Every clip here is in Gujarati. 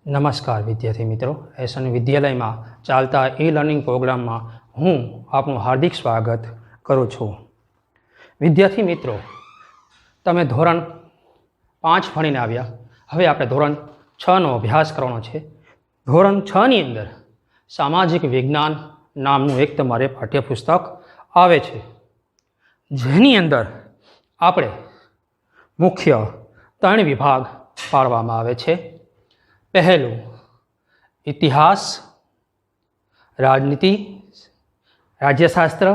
નમસ્કાર વિદ્યાર્થી મિત્રો, એસએન વિદ્યાલયમાં ચાલતા લર્નિંગ પ્રોગ્રામમાં હું આપનું હાર્દિક સ્વાગત કરું છું. વિદ્યાર્થી મિત્રો, તમે ધોરણ 5 ભણીને આવ્યા. હવે આપણે ધોરણ 6નો અભ્યાસ કરવાનો છે. ધોરણ 6ની અંદર સામાજિક વિજ્ઞાન નામનું એક તમારે પાઠ્યપુસ્તક આવે છે, જેની અંદર આપણે મુખ્ય 3 વિભાગ પાડવામાં આવે છે. પહેલું ઇતિહાસ, રાજનીતિ, રાજ્યશાસ્ત્ર,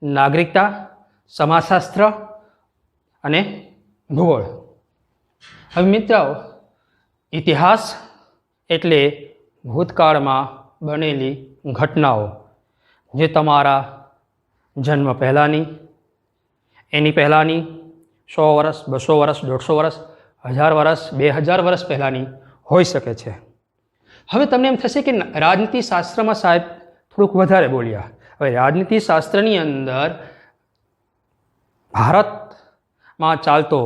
નાગરિકતા, સમાજશાસ્ત્ર અને ભૂગોળ. હવે મિત્રો, ઇતિહાસ એટલે ભૂતકાળમાં બનેલી ઘટનાઓ, જે તમારા જન્મ પહેલાંની, એની પહેલાંની, 100 વર્ષ, 200 વર્ષ, 150 વર્ષ, 1000 વર્ષ, 2000 વર્ષ પહેલાંની હોઈ શકે છે. હવે તમને એમ થશે કે રાજનીતિ શાસ્ત્રમાં સાહેબ થોડુંક વધારે બોલ્યા. હવે રાજનીતિ શાસ્ત્રની અંદર ભારતમાં ચાલતો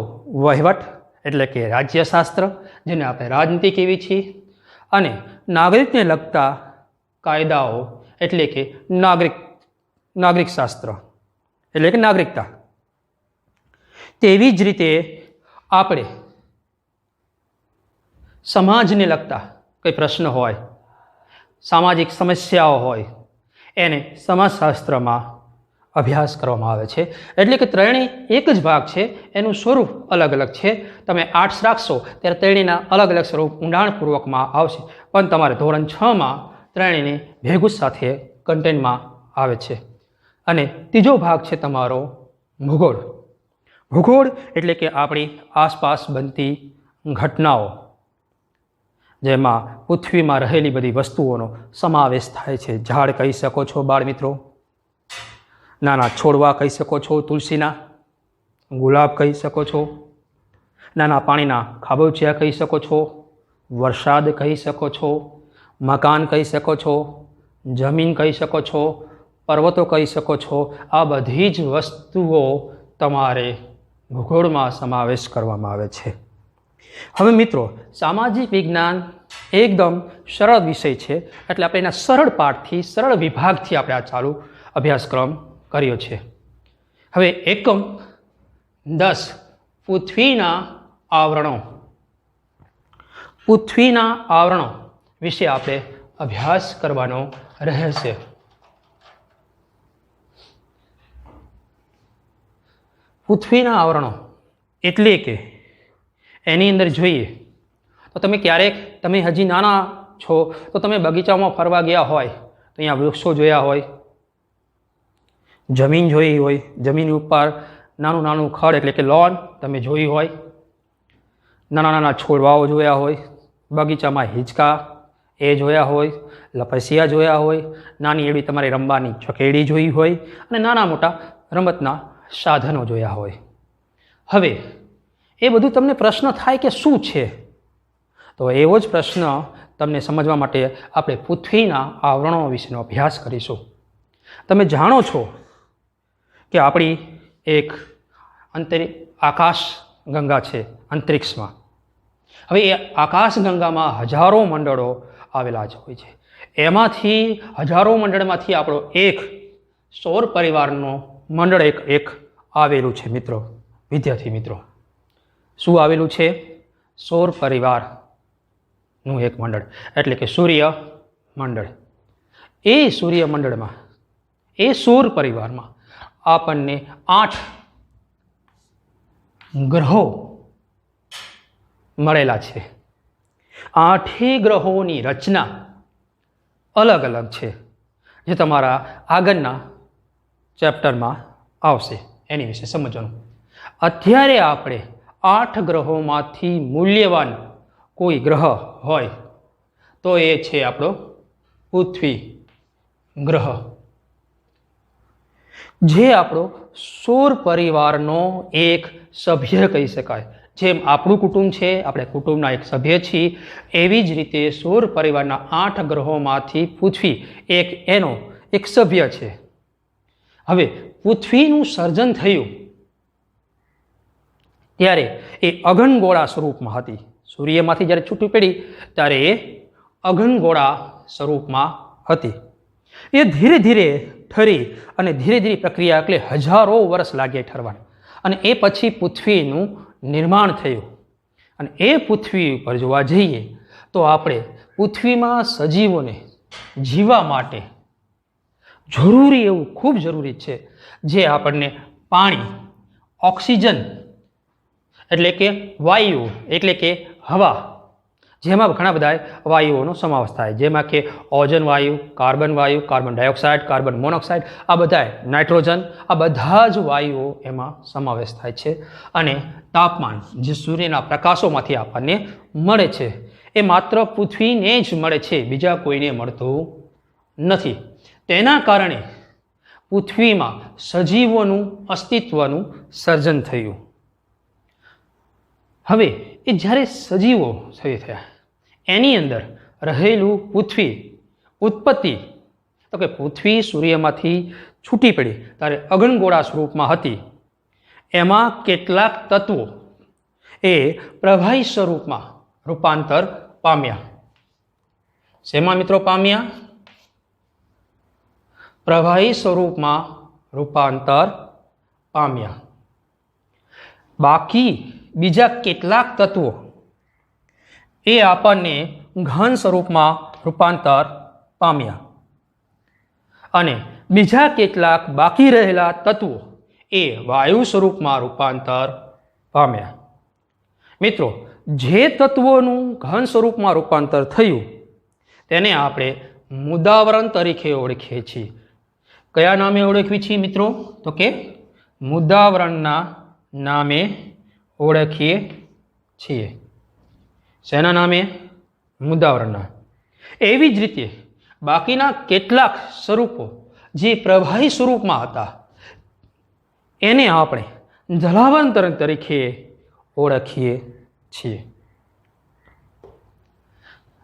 વહીવટ એટલે કે રાજ્યશાસ્ત્ર, જેને આપણે રાજનીતિ કહેવી છીએ, અને નાગરિકને લગતા કાયદાઓ એટલે કે નાગરિક શાસ્ત્ર એટલે કે નાગરિકતા. તેવી જ રીતે આપણે સમાજને લગતા કંઈ પ્રશ્ન હોય, સામાજિક સમસ્યાઓ હોય, એને સમાજશાસ્ત્રમાં અભ્યાસ કરવામાં આવે છે. એટલે કે ત્રણેય એક જ ભાગ છે, એનું સ્વરૂપ અલગ અલગ છે. તમે આર્ટ્સ રાખશો ત્યારે ત્રણેયના અલગ અલગ સ્વરૂપ ઊંડાણપૂર્વકમાં આવશે, પણ તમારે ધોરણ 6માં ત્રણેયને ભેગું સાથે કન્ટેન્ટમાં આવે છે. અને ત્રીજો ભાગ છે તમારો ભૂગોળ. ભૂગોળ એટલે કે આપણી આસપાસ બનતી ઘટનાઓ, જેમાં પૃથ્વીમાં રહેલી બધી વસ્તુઓનો સમાવેશ થાય છે. ઝાડ કહી શકો છો બાળ મિત્રો, નાના છોડવા કહી શકો છો, તુલસીના, ગુલાબ કહી શકો છો, નાના પાણીના ખાબોચિયા કહી શકો છો, વરસાદ કહી શકો છો, મકાન કહી શકો છો, જમીન કહી શકો છો, પર્વતો કહી શકો છો. આ બધી જ વસ્તુઓ તમારે ભૂગોળમાં સમાવેશ કરવામાં આવે છે. હવે મિત્રો, સામાજિક વિજ્ઞાન એકદમ સરળ વિષય છે, એટલે આપણે એના સરળ પાઠથી, સરળ વિભાગથી આપણે આ ચાલુ અભ્યાસક્રમ કર્યો છે. હવે એકમ 10 પૃથ્વીના આવરણો. પૃથ્વીના આવરણો વિશે આપણે અભ્યાસ કરવાનો રહેશે. પૃથ્વીના આવરણો એટલે કે એની અંદર જોઈએ તો તમે હજી નાના છો તો તમે બગીચામાં ફરવા ગયા હોય તો અહીંયા વૃક્ષો જોયા હોય, જમીન જોઈ હોય, જમીન ઉપર નાનું નાનું ખડ એટલે કે લોન તમે જોઈ હોય, નાના નાના છોડવાઓ જોયા હોય, બગીચામાં હિંચકા એ જોયા હોય, લપસિયા જોયા હોય, નાની એવી તમારી રમવાની ચકેડી જોઈ હોય, અને નાના મોટા રમતના સાધનો જોયા હોય. હવે એ બધું તમને પ્રશ્ન થાય કે શું છે, તો એવો જ પ્રશ્ન તમને સમજવા માટે આપણે પૃથ્વીના આવરણો વિશેનો અભ્યાસ કરીશું. તમે જાણો છો કે આપણી એક આકાશ ગંગા છે અંતરિક્ષમાં. હવે એ આકાશ ગંગામાં હજારો મંડળો આવેલા જ હોય છે. એમાંથી હજારો મંડળમાંથી આપણો એક સૌર પરિવારનો મંડળ એક આવેલું છે મિત્રો, વિદ્યાર્થી મિત્રો. શું આવેલું છે? સૌર પરિવારનું એક મંડળ એટલે કે સૂર્ય મંડળ. એ સૂર્ય મંડળમાં, એ સૌર પરિવારમાં આપણને 8 ગ્રહો મળેલા છે. 8 ગ્રહોની રચના અલગ અલગ છે, જે તમારા આગળના ચેપ્ટરમાં આવશે, એની વિશે સમજવાનું. અત્યારે આપણે 8 ગ્રહોમાંથી મૂલ્યવાન કોઈ ગ્રહ હોય તો એ છે આપણો પૃથ્વી ગ્રહ, જે આપણો સૌર પરિવારનો એક સભ્ય કહી શકાય. જેમ આપણું કુટુંબ છે, આપણે કુટુંબના એક સભ્ય છીએ, એવી જ રીતે સૌર પરિવારના 8 ગ્રહોમાંથી પૃથ્વી એનો એક સભ્ય છે. હવે પૃથ્વીનું સર્જન થયું ત્યારે એ અગનગોળા સ્વરૂપમાં હતી. સૂર્યમાંથી જ્યારે છૂટી પડી ત્યારે એ અગનગોળા સ્વરૂપમાં હતી. એ ધીરે ધીરે ઠરી અને ધીરે ધીરે પ્રક્રિયા એટલે હજારો વર્ષ લાગે ઠરવાની, અને એ પછી પૃથ્વીનું નિર્માણ થયું. અને એ પૃથ્વી ઉપર જોવા જઈએ તો આપણે પૃથ્વીમાં સજીવોને જીવવા માટે જરૂરી એવું ખૂબ જરૂરી છે, જે આપણને પાણી, ઓક્સિજન એટલે કે વાયુ એટલે કે હવા, જેમાં ઘણા બધા વાયુઓનો સમાવેશ થાય, જેમાં કે ઓઝોન વાયુ, કાર્બન ડાયોક્સાઇડ, કાર્બન મોનોક્સાઇડ, આ બધા નાઇટ્રોજન, આ બધા જ વાયુઓ એમાં સમાવેશ થાય છે. અને તાપમાન જે સૂર્યના પ્રકાશોમાંથી આપણને મળે છે એ માત્ર પૃથ્વીને જ મળે છે, બીજા કોઈને મળતું નથી. તેના કારણે પૃથ્વીમાં સજીવોનું અસ્તિત્વનું સર્જન થયું. હવે એ જ્યારે સજીવો થયા એની અંદર રહેલું પૃથ્વી ઉત્પત્તિ, તો કે પૃથ્વી સૂર્યમાંથી છૂટી પડી ત્યારે અગનગોળા સ્વરૂપમાં હતી. એમાં કેટલાક તત્વો એ પ્રવાહી સ્વરૂપમાં રૂપાંતર પામ્યા. શેમાં મિત્રો પામ્યા? પ્રવાહી સ્વરૂપમાં રૂપાંતર પામ્યા. બાકી બીજા કેટલાક તત્વો એ આપણને ઘન સ્વરૂપમાં રૂપાંતર પામ્યા, અને બીજા કેટલાક બાકી રહેલા તત્વો એ વાયુ સ્વરૂપમાં રૂપાંતર પામ્યા. મિત્રો, જે તત્વોનું ઘન સ્વરૂપમાં રૂપાંતર થયું તેને આપણે મુદાવરણ તરીકે ઓળખીએ છીએ. કયા નામે ઓળખવી છીએ મિત્રો? તો કે મુદાવરણના નામે ઓળખીએ છીએ. શેના નામે? મુદાવરણના. એવી જ રીતે બાકીના કેટલાક સ્વરૂપો જે પ્રવાહી સ્વરૂપમાં હતા એને આપણે જલાવરણ તરીકે ઓળખીએ છીએ.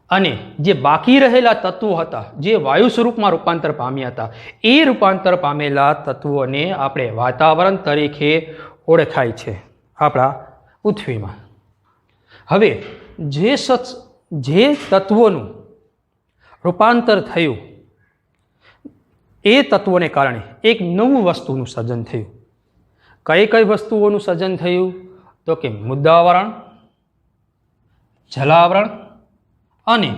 અને જે બાકી રહેલા તત્વો હતા જે વાયુ સ્વરૂપમાં રૂપાંતર પામ્યા હતા એ રૂપાંતર પામેલા તત્વોને આપણે વાતાવરણ તરીકે ઓળખાય છે આપણા પૃથ્વીમાં. હવે જે તત્વોનું રૂપાંતર થયું એ તત્વોને કારણે એક નવું વસ્તુનું સર્જન થયું. કઈ કઈ વસ્તુઓનું સર્જન થયું? તો કે મુદાવરણ, જલાવરણ અને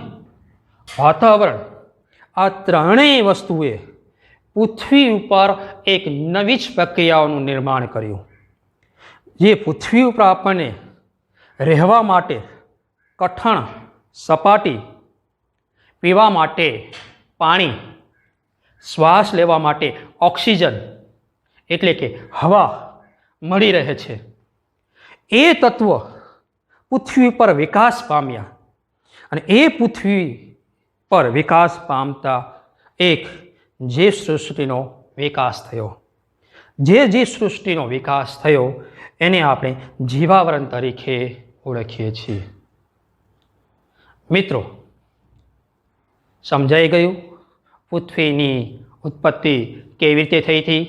વાતાવરણ. આ ત્રણેય વસ્તુએ પૃથ્વી ઉપર એક નવી જ પ્રક્રિયાઓનું નિર્માણ કર્યું, જે પૃથ્વી ઉપર આપણને રહેવા માટે કઠણ સપાટી, પીવા માટે પાણી, શ્વાસ લેવા માટે ઓક્સિજન એટલે કે હવા મળી રહે છે. એ તત્વ પૃથ્વી પર વિકાસ પામ્યા, અને એ પૃથ્વી પર વિકાસ પામતા એક જે સૃષ્ટિનો વિકાસ થયો, જે સૃષ્ટિનો વિકાસ થયો એને આપણે જીવાવરણ તરીકે ઓળખીએ છીએ. મિત્રો, સમજાઈ ગયું પૃથ્વીની ઉત્પત્તિ કેવી રીતે થઈ હતી?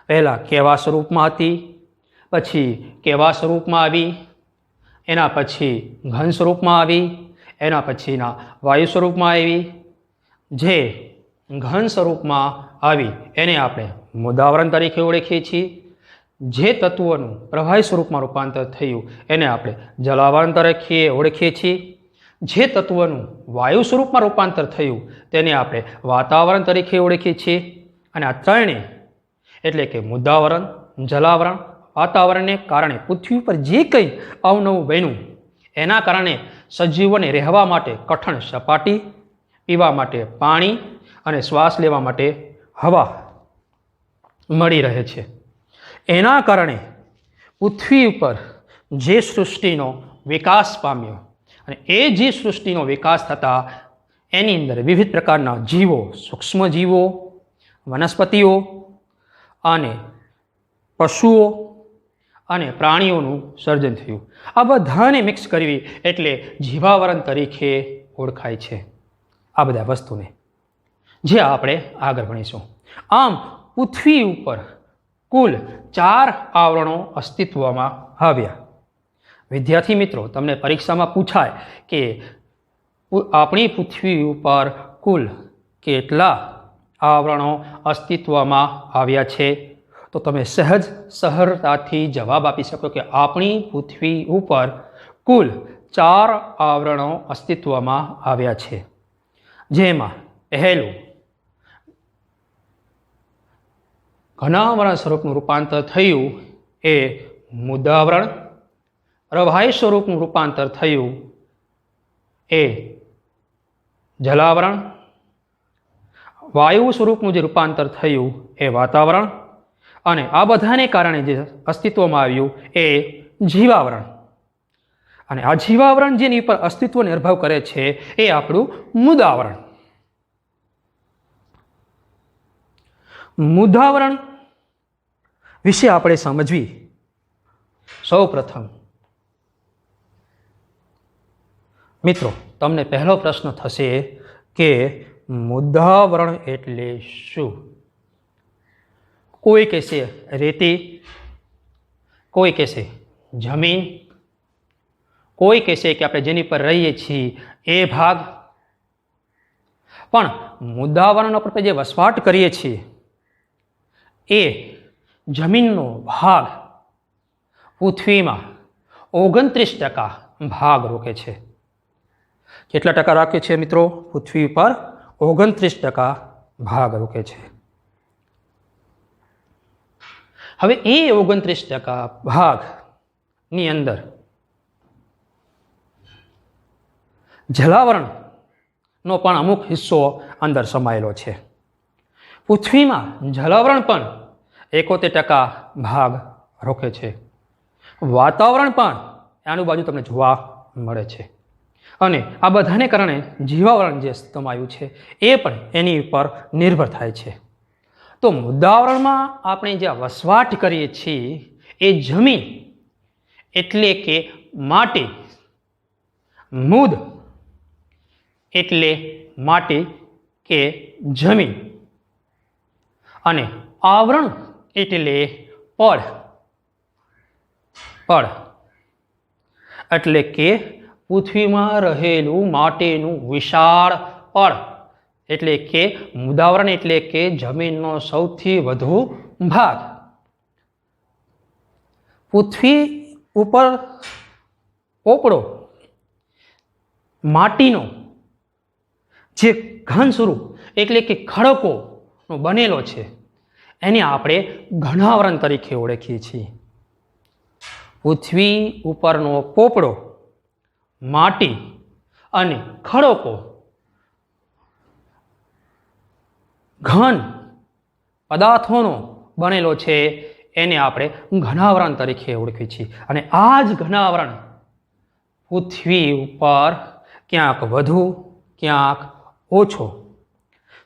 પહેલાં કેવા સ્વરૂપમાં હતી, પછી કેવા સ્વરૂપમાં આવી, એના પછી ઘન સ્વરૂપમાં આવી, એના પછીના વાયુ સ્વરૂપમાં આવી. જે ઘન સ્વરૂપમાં આવી એને આપણે મુદાવરણ તરીકે ઓળખીએ છીએ. જે તત્વોનું પ્રવાહી સ્વરૂપમાં રૂપાંતર થયું એને આપણે જલાવરણ તરીકે ઓળખીએ છીએ. જે તત્વોનું વાયુ સ્વરૂપમાં રૂપાંતર થયું તેને આપણે વાતાવરણ તરીકે ઓળખીએ છીએ. અને આ ત્રણેય એટલે કે મુદાવરણ, જલાવરણ, વાતાવરણને કારણે પૃથ્વી પર જે કંઈ અવનવું બન્યું એના કારણે સજીવોને રહેવા માટે કઠણ સપાટી, પીવા માટે પાણી અને શ્વાસ લેવા માટે હવા મળી રહે છે. એના કારણે પૃથ્વી ઉપર જે સૃષ્ટિનો વિકાસ પામ્યો, અને એ જે સૃષ્ટિનો વિકાસ થતાં એની અંદર વિવિધ પ્રકારના જીવો, સૂક્ષ્મ જીવો, વનસ્પતિઓ અને પશુઓ અને પ્રાણીઓનું સર્જન થયું. આ બધાને મિક્સ કરવી એટલે જીવાવરણ તરીકે ઓળખાય છે આ બધા વસ્તુને, જે આપણે આગળ ભણીશું. આમ પૃથ્વી ઉપર કુલ 4 આવરણો અસ્તિત્વમાં આવ્યા. વિદ્યાર્થી મિત્રો, તમને પરીક્ષામાં પૂછાય કે આપણી પૃથ્વી ઉપર કુલ કેટલા આવરણો અસ્તિત્વમાં આવ્યા છે, તો તમે સહજ સરળતાથી જવાબ આપી શકો કે આપણી પૃથ્વી ઉપર કુલ 4 આવરણો અસ્તિત્વમાં આવ્યા છે, જેમાં પહેલું ઘનાવરણ સ્વરૂપનું રૂપાંતર થયું એ મુદ્દાવરણ, પ્રવાહી સ્વરૂપનું રૂપાંતર થયું એ જલાવરણ, વાયુ સ્વરૂપનું જે રૂપાંતર થયું એ વાતાવરણ, અને આ બધાને કારણે જે અસ્તિત્વમાં આવ્યું એ જીવાવરણ. અને આ જીવાવરણ જેની પર અસ્તિત્વ નિર્ભર કરે છે એ આપણું મુદાવરણ. મુદાવરણ વિશે આપણે સમજવી. સૌ પ્રથમ મિત્રો, તમને પહેલો પ્રશ્ન થશે કે મુદાવરણ એટલે શું? કોઈ કહેશે રેતી, કોઈ કહેશે જમીન, કોઈ કહેશે કે આપણે જેની પર રહીએ છીએ એ ભાગ. પણ મુદાવરણ પર જે વસવાટ કરીએ છીએ એ જમીનનો ભાગ પૃથ્વીમાં 29% ભાગ રોકે છે. કેટલા ટકા રાખે છે મિત્રો? પૃથ્વી પર 29% ભાગ રોકે છે. હવે એ 29% ભાગની અંદર જલાવરણનો પણ અમુક હિસ્સો અંદર સમાયેલો છે. પૃથ્વીમાં જલાવરણ પણ 71% ભાગ રોકે છે. વાતાવરણ પણ આનું બાજુ તમને જોવા મળે છે. અને આ બધાને કારણે જીવાવરણ જે અસ્તિત્વમાં આવ્યું છે એ પણ એની ઉપર નિર્ભર થાય છે. તો મુદાવરણમાં આપણે જે વસવાટ કરીએ છીએ એ જમીન એટલે કે માટી, મુદ એટલે માટી કે જમીન, અને આવરણ એટલે પડ. પડ એટલે કે પૃથ્વીમાં રહેલું માટીનું વિશાળ પડ, એટલે કે મુદાવરણ એટલે કે જમીનનો સૌથી વધુ ભાગ. પૃથ્વી ઉપર પોપડો માટીનો જે ઘન સ્વરૂપ એટલે કે ખડકોનો બનેલો છે એને આપણે ઘનાવરણ તરીકે ઓળખીએ છીએ. પૃથ્વી ઉપરનો પોપડો માટી અને ખડકો ઘન પદાર્થોનો બનેલો છે એને આપણે ઘનાવરણ તરીકે ઓળખીએ છીએ. અને આ જ ઘનાવરણ પૃથ્વી ઉપર ક્યાંક વધુ ક્યાંક ઓછો.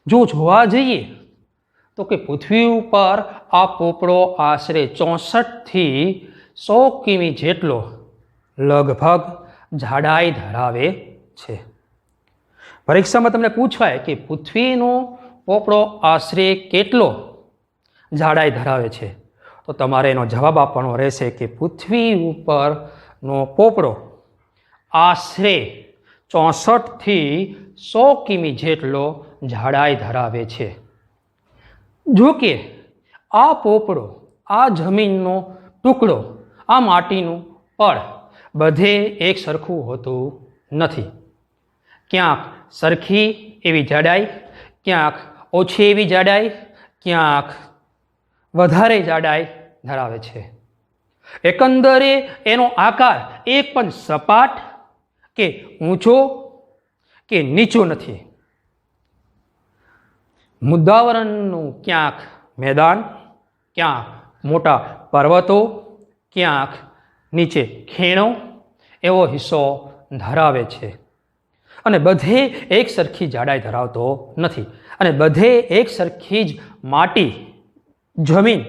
જો જોવા જઈએ તો કે પૃથ્વી ઉપર આ પોપડો આશરે 64 થી 100 કિમી જેટલો લગભગ જાડાઈ ધરાવે છે. પરીક્ષામાં તમને પૂછાય કે પૃથ્વીનો પોપડો આશરે કેટલો જાડાઈ ધરાવે છે, તો તમારે એનો જવાબ આપવાનો રહેશે કે પૃથ્વી ઉપરનો પોપડો આશરે 64 થી 100 કિમી જેટલો જાડાઈ ધરાવે છે. જો કે આ પોપડો, આ જમીનનો ટુકડો, આ માટીનું પડ બધે એક સરખું હોતું નથી. ક્યાંક સરખી એવી જાડાઈ, ક્યાંક ઓછી એવી જાડાઈ, ક્યાંક વધારે જાડાઈ ધરાવે છે. એકંદરે એનો આકાર એક પણ સપાટ કે ઊંચો કે નીચો નથી. મુદાવરણનું ક્યાંક મેદાન, ક્યાંક મોટા પર્વતો, ક્યાંક નીચે ખીણો એવો હિસ્સો ધરાવે છે. અને બધે એક સરખી જાડાઈ ધરાવતો નથી. અને બધે એક સરખી જ માટી, જમીન,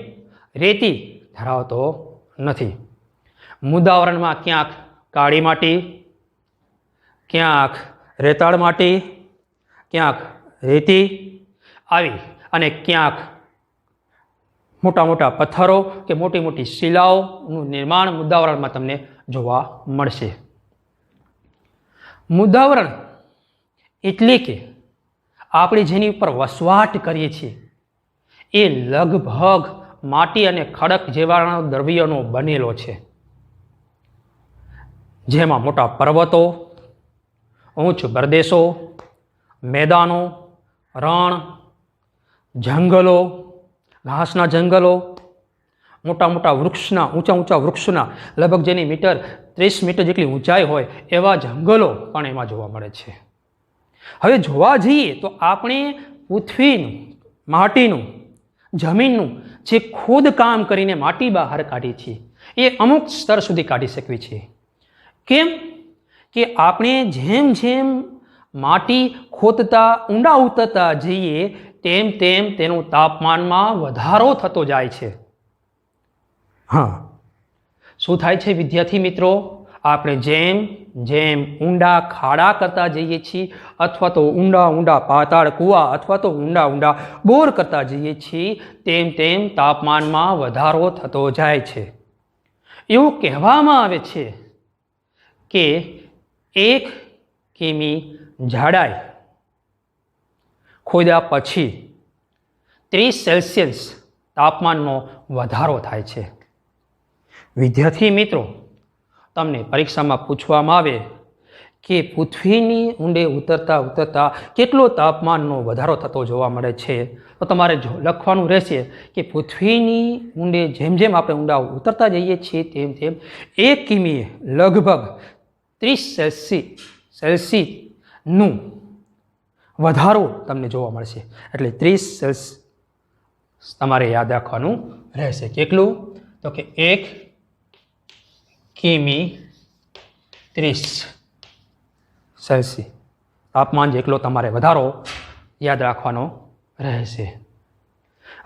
રેતી ધરાવતો નથી. મુદાવરણમાં ક્યાંક કાળી માટી, ક્યાંક રેતાળ માટી, ક્યાંક રેતી આવી અને ક્યાંક મોટા મોટા પથ્થરો કે મોટી મોટી શિલાઓનું નિર્માણ મુદાવરણમાં તમને જોવા મળશે. મુદ્દાવરણ એટલે કે આપણે જેની ઉપર વસવાટ કરીએ છીએ એ લગભગ માટી અને ખડક જેવા દ્રવ્યોનો બનેલો છે, જેમાં મોટા પર્વતો, ઉચ્ચ પ્રદેશો, મેદાનો, રણ, જંગલો, ઘાસના જંગલો, મોટા મોટા વૃક્ષના ઊંચા વૃક્ષના લગભગ જેની 30 મીટર જેટલી ઊંચાઈ હોય એવા જંગલો પણ એમાં જોવા મળે છે. હવે જોવા જઈએ તો આપણે પૃથ્વીનું, માટીનું, જમીનનું જે ખોદકામ કરીને માટી બહાર કાઢીએ છીએ એ અમુક સ્તર સુધી કાઢી શકીએ છીએ. કેમ કે આપણે જેમ જેમ માટી ખોદતા ઊંડા ઉતરતા જઈએ તેમ તેમ તેનું તાપમાનમાં વધારો થતો જાય છે. હા, શું થાય છે વિદ્યાર્થી મિત્રો? આપણે જેમ જેમ ઊંડા ખાડા કરતા જઈએ છીએ અથવા તો ઊંડા પાતાળ કૂવા અથવા તો ઊંડા બોર કરતા જઈએ છીએ તેમ તેમ તાપમાનમાં વધારો થતો જાય છે. એવું કહેવામાં આવે છે કે 1 કિમી જાડાઈ ખોદ્યા પછી 30 સેલ્સિયસ તાપમાનનો વધારો થાય છે. વિદ્યાર્થી મિત્રો, તમને પરીક્ષામાં પૂછવામાં આવે કે પૃથ્વીની ઊંડે ઉતરતા કેટલો તાપમાનનો વધારો થતો જોવા મળે છે, તો તમારે લખવાનું રહેશે કે પૃથ્વીની ઊંડે જેમ જેમ આપણે ઊંડા ઉતરતા જઈએ છીએ તેમ તેમ 1 કિમીએ લગભગ 30 સેલ્સિયસનું વધારો તમને જોવા મળશે. એટલે 30 સેલ્સિયસ તમારે યાદ રાખવાનું રહેશે. કેટલું? તો કે 1 કિમી 30 સેલ્સિયસ તાપમાન જેટલો તમારે વધારો યાદ રાખવાનો રહેશે.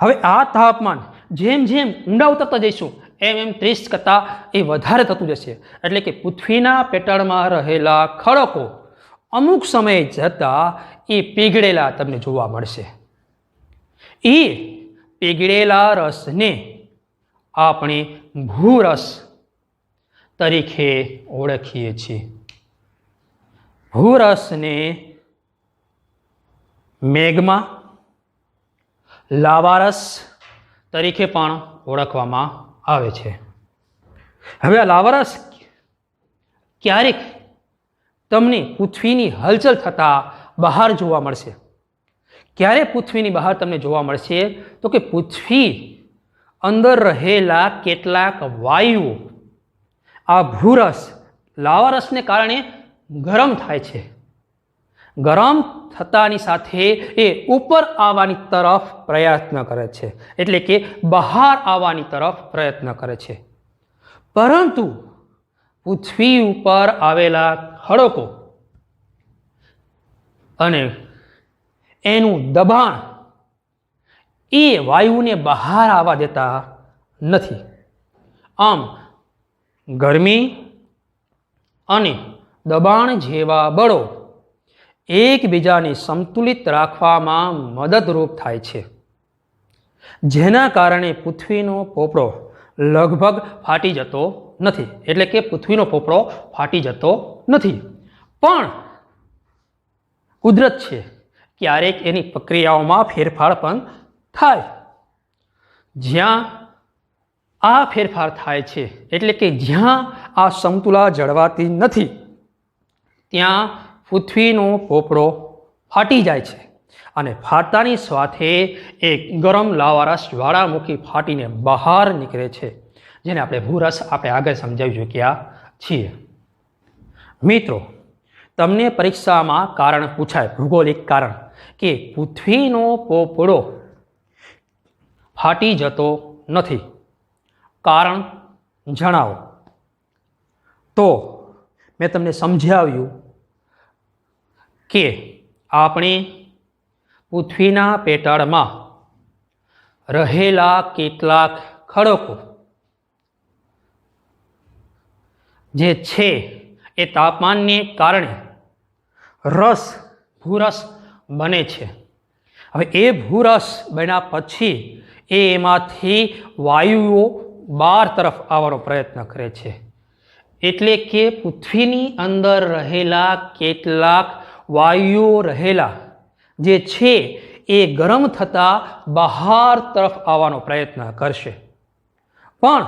હવે આ તાપમાન જેમ જેમ ઊંડા ઉતરતા જઈશું એમ 30 કરતાં એ વધારે થતું જશે. એટલે કે પૃથ્વીના પેટાળમાં રહેલા ખડકો અમુક સમય જતાં એ પીગળેલા તમને જોવા મળશે. એ પીગળેલા રસને આપણે ભૂરસ તરીકે ઓળખીએ છીએ. ભૂરસને મેગ્મા, લાવારસ તરીકે પણ ઓળખવામાં આવે છે. હવે આ લાવારસ ક્યારેક તમને પૃથ્વીની હલચલ થતાં બહાર જોવા મળશે. ક્યારે પૃથ્વીની બહાર તમને જોવા મળશે? તો કે પૃથ્વી અંદર રહેલા કેટલાક વાયુઓ આ ભૂરસ લાવારસને કારણે ગરમ થાય છે. ગરમ થતાની સાથે એ ઉપર આવવાની તરફ પ્રયત્ન કરે છે, એટલે કે બહાર આવવાની તરફ પ્રયત્ન કરે છે. પરંતુ પૃથ્વી ઉપર આવેલા ખડકો અને એનું દબાણ એ વાયુને બહાર આવવા દેતા નથી. આમ ગરમી અને દબાણ જેવા બળો એકબીજાને સંતુલિત રાખવામાં મદદરૂપ થાય છે, જેના કારણે પૃથ્વીનો પોપડો લગભગ ફાટી જતો નથી. એટલે કે પૃથ્વીનો પોપડો ફાટી જતો નથી. પણ કુદરત છે, ક્યારેક એની પ્રક્રિયાઓમાં ફેરફાર પણ થાય. જ્યાં આ ફેરફાર થાય છે એટલે કે જ્યાં આ સમતુલા જળવાતી નથી ત્યાં પૃથ્વીનો પોપડો ફાટી જાય છે અને ફાટતાની સાથે એક ગરમ લાવારસ જ્વાળામુખી ફાટીને બહાર નીકળે છે, જેને આપણે ભૂરસ આપણે આગળ સમજાવી ચૂક્યા છીએ. મિત્રો, તમને પરીક્ષામાં કારણ પૂછાય, ભૌગોલિક કારણ, કે પૃથ્વીનો પોપડો ફાટી જતો નથી, કારણ જણાવો. તો મેં તમને સમજાવ્યું કે આપણે પૃથ્વીના પેટાળમાં રહેલા કેટલાક ખડકો જે છે એ તાપમાનને કારણે ભૂરસ બને છે. હવે એ ભૂરસ બન્યા પછી એમાંથી વાયુઓ બહાર તરફ આવવાનો પ્રયત્ન કરે છે. એટલે કે પૃથ્વીની અંદર રહેલા કેટલાક વાયુઓ રહેલા જે છે એ ગરમ થતા બહાર તરફ આવવાનો પ્રયત્ન કરશે, પણ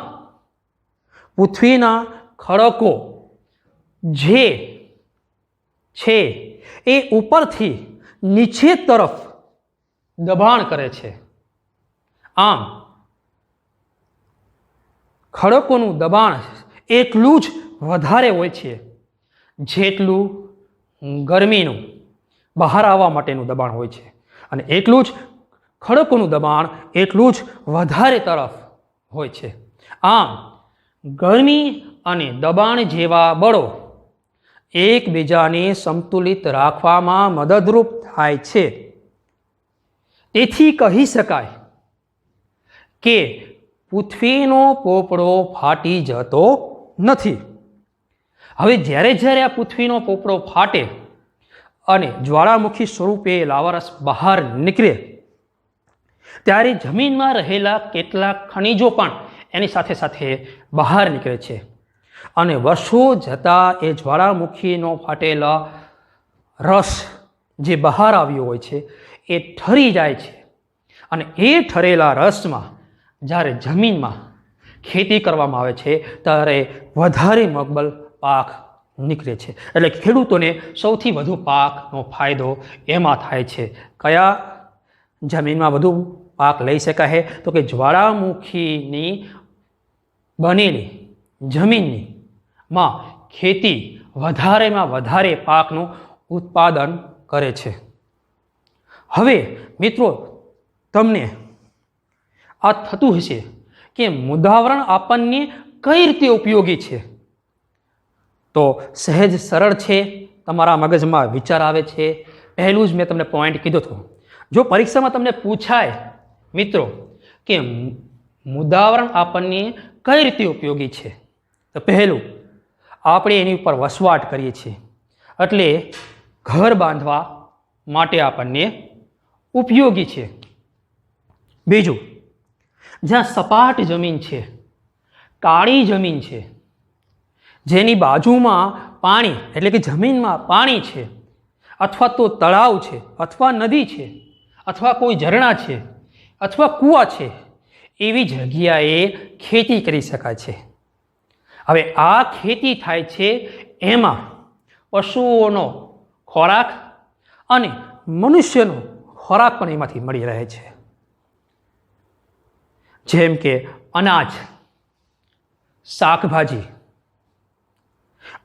પૃથ્વીના ખડકો જે છે એ ઉપરથી નીચે તરફ દબાણ કરે છે. આમ ખડકોનું દબાણ એટલું જ વધારે હોય છે જેટલું ગરમીનું બહાર આવવા માટેનું દબાણ હોય છે, અને એટલું જ ખડકોનું દબાણ એટલું જ વધારે તરફ હોય છે. આમ ગરમી અને દબાણ જેવા બળો એકબીજાને સંતુલિત રાખવામાં મદદરૂપ થાય છે. તેથી કહી શકાય કે પૃથ્વીનો પોપડો ફાટી જતો નથી. હવે જ્યારે જ્યારે આ પૃથ્વીનો પોપડો ફાટે અને જ્વાળામુખી સ્વરૂપે લાવારસ બહાર નીકળે ત્યારે જમીનમાં રહેલા કેટલાક ખનિજો પણ એની સાથે સાથે બહાર નીકળે છે, અને વર્ષો જતાં એ જ્વાળામુખીનો ફાટેલા રસ જે બહાર આવ્યો હોય છે એ ઠરી જાય છે, અને એ ઠરેલા રસમાં જ્યારે જમીનમાં ખેતી કરવામાં આવે છે ત્યારે વધારે મકબલ પાક નીકળે છે. એટલે ખેડૂતોને સૌથી વધુ પાકનો ફાયદો એમાં થાય છે. કયા જમીનમાં વધુ પાક લઈ શકાય? તો કે જ્વાળામુખીની બનેલી જમીનની માં ખેતી વધારેમાં વધારે પાકનું ઉત્પાદન કરે છે. હવે મિત્રો, તમને આ થતું હશે કે મુદ્રાવરણ આપણને કઈ રીતે ઉપયોગી છે? તો સહેજ સરળ છે, તમારા મગજમાં વિચાર આવે છે. પહેલું જ મેં તમને પોઈન્ટ કીધો હતો. જો પરીક્ષામાં તમને પૂછાય મિત્રો કે મુદ્રાવરણ આપણને કઈ રીતે ઉપયોગી છે, તો પહેલું આપણે એની ઉપર વસવાટ કરીએ છીએ, એટલે ઘર બાંધવા માટે આપણને ઉપયોગી છે. બીજું, જ્યાં સપાટ જમીન છે, કાળી જમીન છે, જેની બાજુમાં પાણી એટલે કે જમીનમાં પાણી છે, અથવા તો તળાવ છે, અથવા નદી છે, અથવા કોઈ ઝરણા છે, અથવા કૂવા છે, એવી જગ્યાએ ખેતી કરી શકાય છે. હવે આ ખેતી થાય છે એમાં પશુઓનો ખોરાક અને મનુષ્યનો ખોરાક પણ એમાંથી મળી રહે છે, જેમ કે અનાજ, શાકભાજી,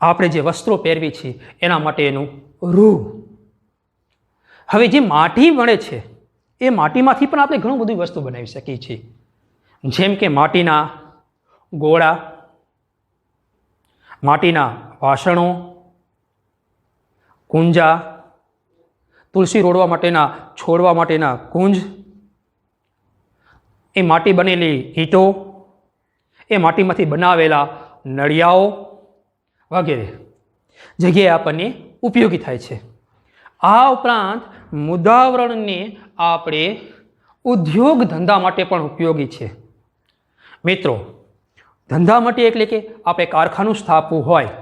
આપણે જે વસ્ત્રો પહેરવી છીએ એના માટેનું રૂ. હવે જે માટી મળે છે એ માટીમાંથી પણ આપણે ઘણું બધું વસ્તુ બનાવી શકીએ છીએ, જેમ કે માટીના ગોળા, માટીના વાસણો, કુંજા, તુલસી રોડવા માટેના છોડવા માટેના કુંજ, એ માટી બનેલી ઈંટો, એ માટીમાંથી બનાવેલા નળિયાઓ વગેરે જગ્યાએ આપણને ઉપયોગી થાય છે. આ ઉપરાંત મુદ્રાવરણને આપણે ઉદ્યોગ ધંધા માટે પણ ઉપયોગી છે. મિત્રો, ધંધા માટે એટલે કે આપણે કારખાનું સ્થાપવું હોય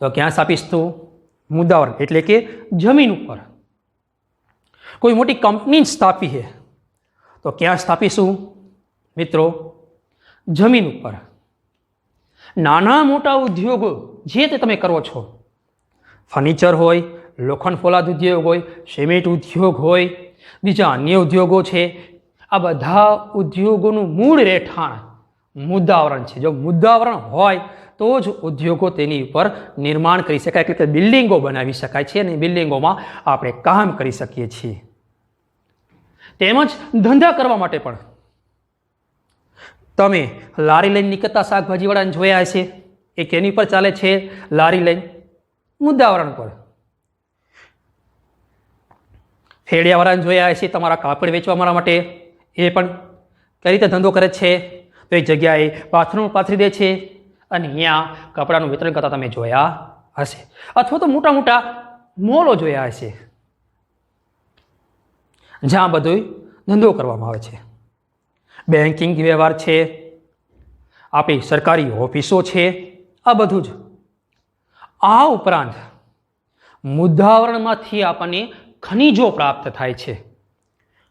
તો ક્યાં સ્થાપીશું? મુદ્રાવરણ એટલે કે જમીન ઉપર. કોઈ મોટી કંપની સ્થાપી છે તો ક્યાં સ્થાપીશું મિત્રો? જમીન ઉપર. નાના મોટા ઉદ્યોગો જે તે તમે કરો છો, ફર્નિચર હોય, લોખંડ ફોલાદ ઉદ્યોગ હોય, સિમેન્ટ ઉદ્યોગ હોય, બીજા અન્ય ઉદ્યોગો છે, આ બધા ઉદ્યોગોનું મૂળ રહેઠાણ મુદ્રાવરણ છે. જો મુદ્રાવરણ હોય તો જ ઉદ્યોગો તેની ઉપર નિર્માણ કરી શકાય, એટલે કે બિલ્ડિંગો બનાવી શકાય છે અને બિલ્ડિંગોમાં આપણે કામ કરી શકીએ છીએ. તેમજ ધંધા કરવા માટે પણ તમે લારી લઈને નીકળતા શાકભાજીવાળાને જોયા હશે, એ કેની પર ચાલે છે? લારી લઈને મુદ્રાવરણ પર. ફેડિયાવાળાને જોયા હશે તમારા કાપડ વેચવા માટે, એ પણ કઈ રીતે ધંધો કરે છે? તો એક જગ્યાએ પાથરણું પાથરી દે છે અને અહીંયા કપડાનું વિતરણ કરતા તમે જોયા હશે, અથવા તો મોટા મોટા મોલો જોયા હશે જ્યાં બધું ધંધો કરવામાં આવે છે. બેન્કિંગ વ્યવહાર છે, આપણી સરકારી ઓફિસો છે, આ બધું જ. આ ઉપરાંત મુદ્દાવરણમાંથી આપણને ખનિજો પ્રાપ્ત થાય છે.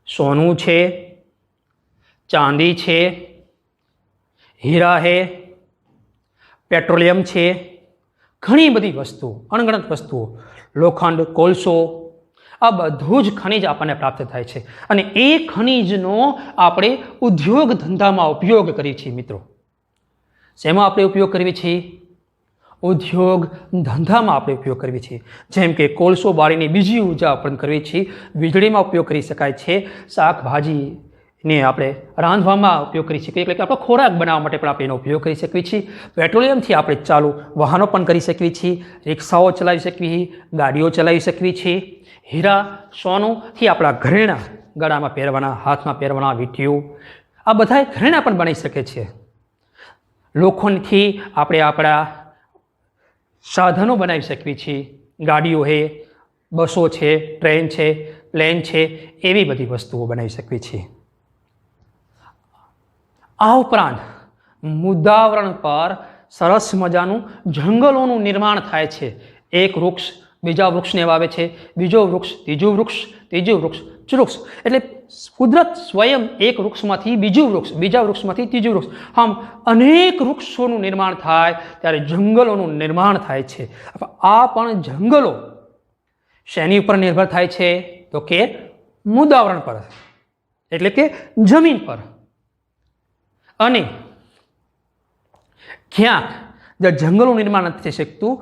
સોનું છે, ચાંદી છે, હીરા છે, પેટ્રોલિયમ છે, ઘણી બધી વસ્તુઓ, અણગણત વસ્તુઓ, લોખંડ, કોલસો, આ બધું જ ખનિજ આપણને પ્રાપ્ત થાય છે. અને એ ખનિજનો આપણે ઉદ્યોગ ધંધામાં ઉપયોગ કરીએ છીએ મિત્રો. શેમાં આપણે ઉપયોગ કરીએ છીએ? ઉદ્યોગ ધંધામાં આપણે ઉપયોગ કરીએ છીએ. જેમ કે કોલસો બાળીને બીજી ઉર્જા ઉત્પન્ન કરવી છીએ, વીજળીમાં ઉપયોગ કરી શકાય છે, શાકભાજીને આપણે રાંધવામાં ઉપયોગ કરી શકીએ, એટલે કે આપણો ખોરાક બનાવવા માટે પણ આપણે એનો ઉપયોગ કરી શકીએ છીએ. પેટ્રોલિયમથી આપણે ચાલુ વાહનો પણ કરી શકીએ છીએ, રિક્ષાઓ ચલાવી શકીએ છીએ, ગાડીઓ ચલાવી શકીએ છીએ. હીરા, સોનુંથી આપણા ઘરેણાં, ગળામાં પહેરવાના, હાથમાં પહેરવાના, વીંટીઓ, આ બધા ઘરેણાં પણ બની શકે છે. લોખંડથી આપણે આપણા સાધનો બનાવી શકીએ છીએ, ગાડીઓ છે, બસો છે, ટ્રેન છે, પ્લેન છે, એવી બધી વસ્તુઓ બનાવી શકીએ છીએ. આ ઉપરાંત મુદ્દાવરણ પર સરસ મજાનું જંગલોનું નિર્માણ થાય છે. એક વૃક્ષ બીજા વૃક્ષને વાવે છે, બીજો વૃક્ષ ત્રીજું વૃક્ષ, ત્રીજું વૃક્ષ વૃક્ષ, એટલે કુદરત સ્વયં એક વૃક્ષમાંથી બીજું વૃક્ષ, બીજા વૃક્ષમાંથી ત્રીજું વૃક્ષ, આમ અનેક વૃક્ષોનું નિર્માણ થાય ત્યારે જંગલોનું નિર્માણ થાય છે. આ પણ જંગલો શેની ઉપર નિર્ભર થાય છે? તો કે મુદ્દાવરણ પર, એટલે કે જમીન પર. અને ક્યાંક જે જંગલોનું નિર્માણ નથી થઈ શકતું,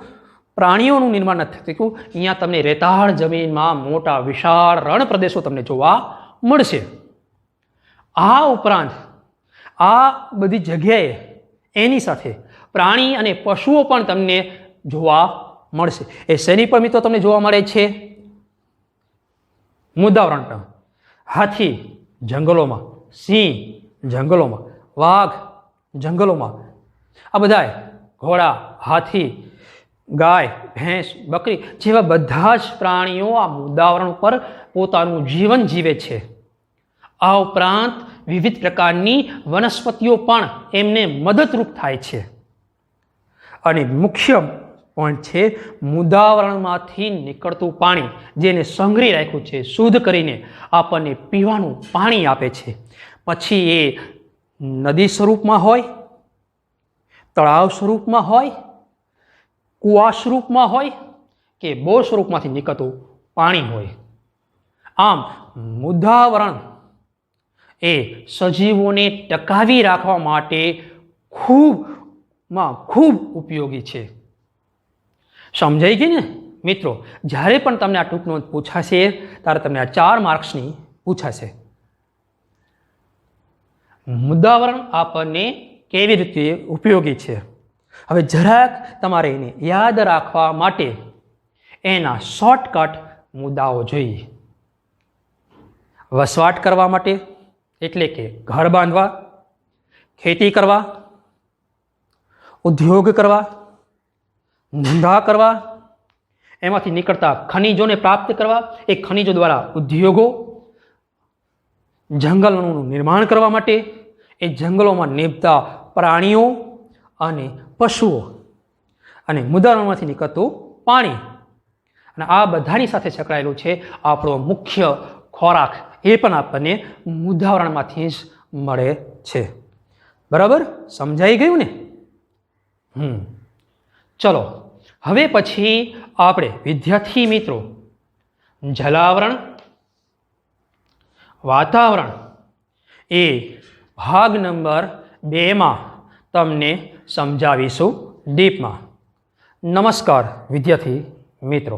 પ્રાણીઓનું નિર્માણ નથી થઈ શકતું, અહીંયા તમને રેતાળ જમીનમાં મોટા વિશાળ રણ પ્રદેશો તમને જોવા મળશે. આ ઉપરાંત આ બધી જગ્યાએ એની સાથે પ્રાણી અને પશુઓ પણ તમને જોવા મળશે. એ શેની પર મિત્રો તમને જોવા મળે છે? મુદ્દાવરણ પર. હાથી જંગલોમાં, સિંહ જંગલોમાં, વાઘ જંગલોમાં, આ બધાય ઘોડા, હાથી, ગાય, ભેંસ, બકરી જેવા બધા જ પ્રાણીઓ આ મુદ્દાવરણ ઉપર પોતાનું જીવન જીવે છે. આ ઉપરાંત વિવિધ પ્રકારની વનસ્પતિઓ પણ એમને મદદરૂપ થાય છે. અને મુખ્ય પોઈન્ટ છે, મુદ્દાવરણમાંથી નીકળતું પાણી જેને સંઘરી રાખ્યું છે, શુદ્ધ કરીને આપણને પીવાનું પાણી આપે છે. પછી એ નદી સ્વરૂપમાં હોય, તળાવ સ્વરૂપમાં હોય, કૂવા સ્વરૂપમાં હોય કે બોર સ્વરૂપમાંથી નીકળતું પાણી હોય. આમ મુદ્દાવરણ એ સજીવોને ટકાવી રાખવા માટે ખૂબ ઉપયોગી છે. સમજાઈ ગઈ ને મિત્રો? જ્યારે પણ તમને આ ટૂંક નોંધ પૂછાશે ત્યારે તમને આ 4 માર્ક્સની પૂછાશે. મુદ્દાવરણ આપણને કેવી રીતે ઉપયોગી છે? હવે જરાક તમારે એને યાદ રાખવા માટે એના શોર્ટકટ મુદ્દાઓ જોઈએ. વસવાટ કરવા માટે, એટલે કે ઘર બાંધવા, ખેતી કરવા, ઉદ્યોગ કરવા, ધંધા કરવા, એમાંથી નીકળતા ખનિજોને પ્રાપ્ત કરવા, એ ખનિજો દ્વારા ઉદ્યોગો, જંગલોનું નિર્માણ કરવા માટે, એ જંગલોમાં નિભતા પ્રાણીઓ અને પશુઓ, અને મુદ્દાવરણમાંથી નીકળતું પાણી, અને આ બધાની સાથે સંકળાયેલું છે આપણો મુખ્ય ખોરાક. એ પણ આપણને મુદ્દાવરણમાંથી જ મળે છે. બરાબર? સમજાઈ ગયું ને? ચલો હવે પછી આપણે વિદ્યાર્થી મિત્રો જલાવરણ, વાતાવરણ એ ભાગ નંબર 2માં તમને સમજાવીશું ડીપમાં. નમસ્કાર વિદ્યાર્થી મિત્રો.